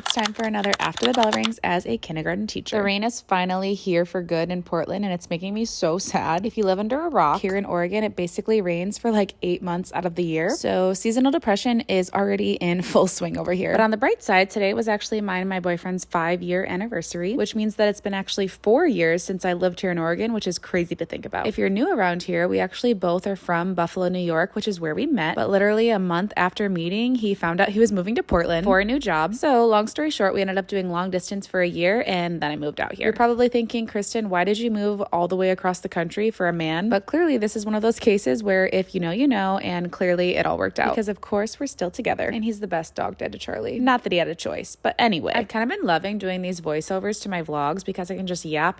it's time for another After the Bell Rings as a kindergarten teacher. The rain is finally here for good in Portland, and it's making me so sad. If you live under a rock, here in Oregon, it basically rains for like 8 months out of the year. So seasonal depression is already in full swing over here. But on the bright side, today was actually mine and my boyfriend's 5-year anniversary, which means that it's been actually 4 years since I lived here in Oregon, which is crazy to think about. If you're new around here, we actually both are from Buffalo, New York, which is where we met. But literally a month after meeting, he found out he was moving to Portland for a new job. So long story short, we ended up doing long distance for a year, and then I moved out here. You're probably thinking, Kristen, why did you move all the way across the country for a man? But clearly this is one of those cases where if you know, and clearly it all worked out. Because of course we're still together, and he's the best dog dead to Charlie. Not that he had a choice, but anyway. I've kind of been loving doing these voiceovers to my vlogs because I can just yap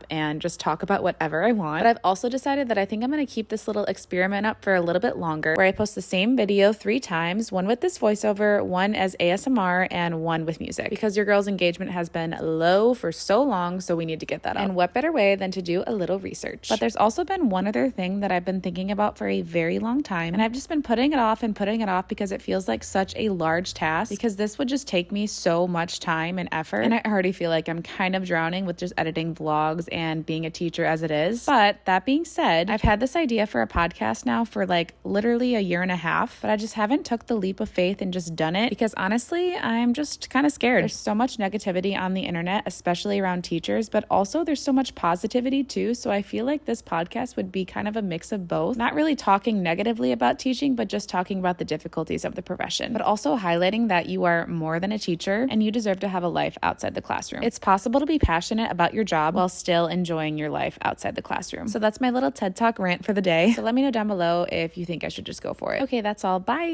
and just talk about whatever I want. But I've also decided that I think I'm going to keep this little experiment up for a little bit longer, where I post the same video 3 times, one with this voiceover, one as ASMR, and one with music, because your girl's engagement has been low for so long, so we need to get that up. And what better way than to do a little research? But there's also been one other thing that I've been thinking about for a very long time, and I've just been putting it off because it feels like such a large task, because this would just take me so much time and effort, and I already feel like I'm kind of drowning with just editing vlogs and being a teacher as it is. But that being said, I've had this idea for a podcast now for like literally a year and a half, but I just haven't took the leap of faith and just done it, because honestly, I'm just kind of scared. There's so much negativity on the internet, especially around teachers, but also there's so much positivity too. So I feel like this podcast would be kind of a mix of both, not really talking negatively about teaching, but just talking about the difficulties of the profession, but also highlighting that you are more than a teacher and you deserve to have a life outside the classroom. It's possible to be passionate about your job while still enjoying your life outside the classroom. So that's my little TED Talk rant for the day. So let me know down below if you think I should just go for it. Okay, that's all. Bye.